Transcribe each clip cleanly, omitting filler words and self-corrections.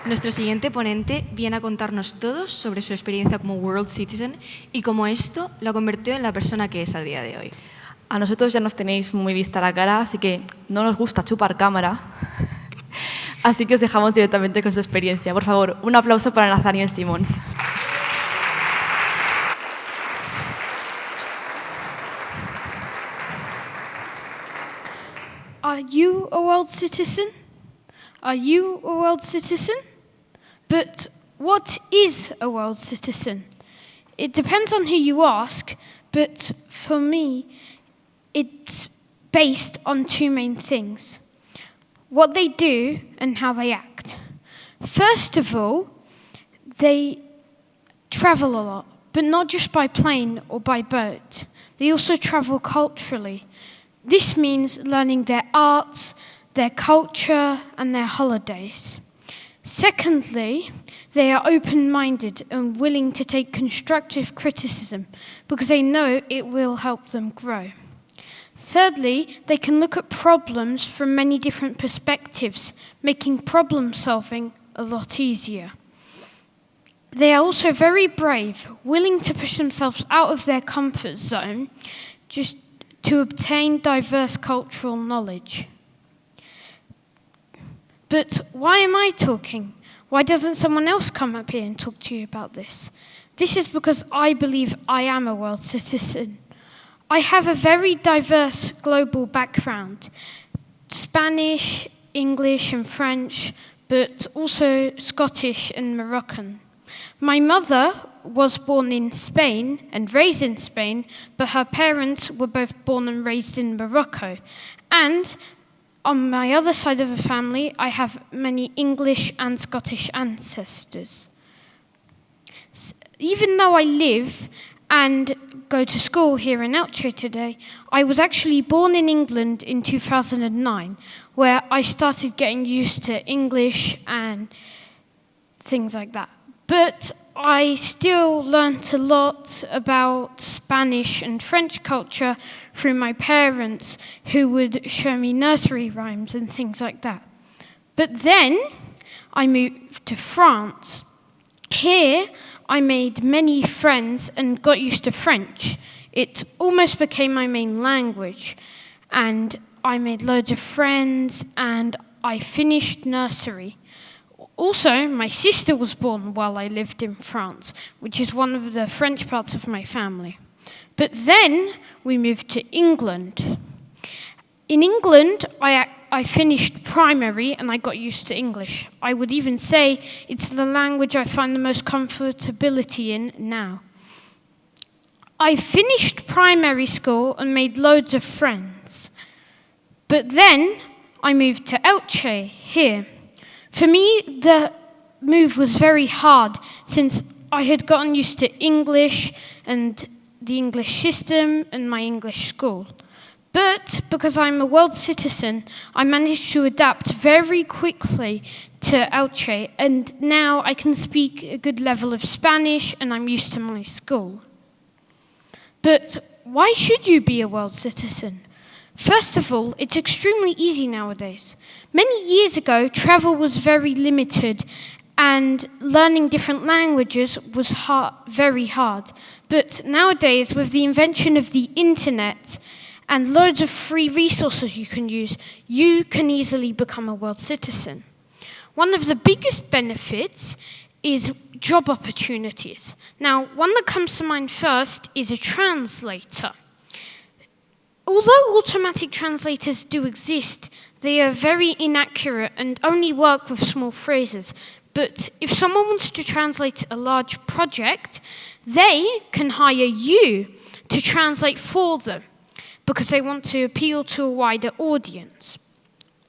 Nuestro siguiente ponente viene a contarnos todo sobre su experiencia como World Citizen y cómo esto lo ha convertido en la persona que es a día de hoy. A nosotros ya nos tenéis muy vista la cara, así que no nos gusta chupar cámara. Así que os dejamos directamente con su experiencia. Por favor, un aplauso para Nathaniel Simmons. Are you a world citizen? Are you a world citizen? But what is a world citizen? It depends on who you ask, but for me, it's based on two main things: what they do and how they act. First of all, they travel a lot, but not just by plane or by boat. They also travel culturally. This means learning their arts, their culture, and their holidays. Secondly, they are open-minded and willing to take constructive criticism because they know it will help them grow. Thirdly, they can look at problems from many different perspectives, making problem-solving a lot easier. They are also very brave, willing to push themselves out of their comfort zone just to obtain diverse cultural knowledge. But why am I talking? Why doesn't someone else come up here and talk to you about this? This is because I believe I am a world citizen. I have a very diverse global background: Spanish, English and French, but also Scottish and Moroccan. My mother was born in Spain and raised in Spain, but her parents were both born and raised in Morocco. And on my other side of the family, I have many English and Scottish ancestors. Even though I live and go to school here in Elche today, I was actually born in England in 2009, where I started getting used to English and things like that. But I still learnt a lot about Spanish and French culture through my parents, who would show me nursery rhymes and things like that. But then I moved to France. Here I made many friends and got used to French. It almost became my main language, and I made loads of friends and I finished nursery. Also, my sister was born while I lived in France, which is one of the French parts of my family. But then we moved to England. In England, I finished primary and I got used to English. I would even say it's the language I find the most comfortability in now. I finished primary school and made loads of friends. But then I moved to Elche here. For me, the move was very hard since I had gotten used to English and the English system and my English school. But because I'm a world citizen, I managed to adapt very quickly to Elche, and now I can speak a good level of Spanish and I'm used to my school. But why should you be a world citizen? First of all, it's extremely easy nowadays. Many years ago, travel was very limited and learning different languages was very hard. But nowadays, with the invention of the internet and loads of free resources you can use, you can easily become a world citizen. One of the biggest benefits is job opportunities. Now, one that comes to mind first is a translator. Although automatic translators do exist, they are very inaccurate and only work with small phrases. But if someone wants to translate a large project, they can hire you to translate for them because they want to appeal to a wider audience.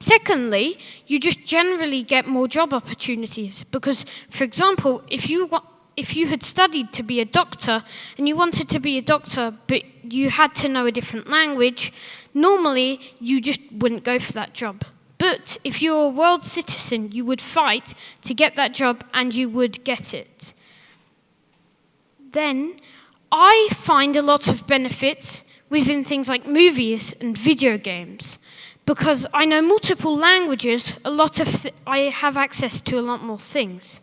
Secondly, you just generally get more job opportunities because, for example, if you had studied to be a doctor and you wanted to be a doctor but you had to know a different language, normally you just wouldn't go for that job. But if you're a world citizen, you would fight to get that job and you would get it. Then, I find a lot of benefits within things like movies and video games. because I know multiple languages, I have access to a lot more things.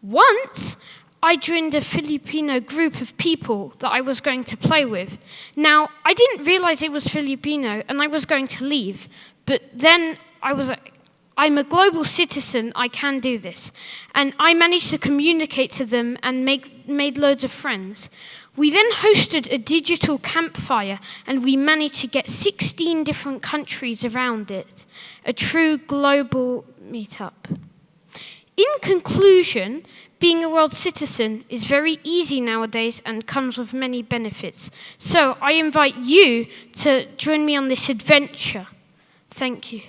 Once, I joined a Filipino group of people that I was going to play with. Now, I didn't realize it was Filipino, and I was going to leave. But then I was like, I'm a global citizen, I can do this. And I managed to communicate to them and made loads of friends. We then hosted a digital campfire, and we managed to get 16 different countries around it. A true global meetup. In conclusion, being a world citizen is very easy nowadays and comes with many benefits. So I invite you to join me on this adventure. Thank you.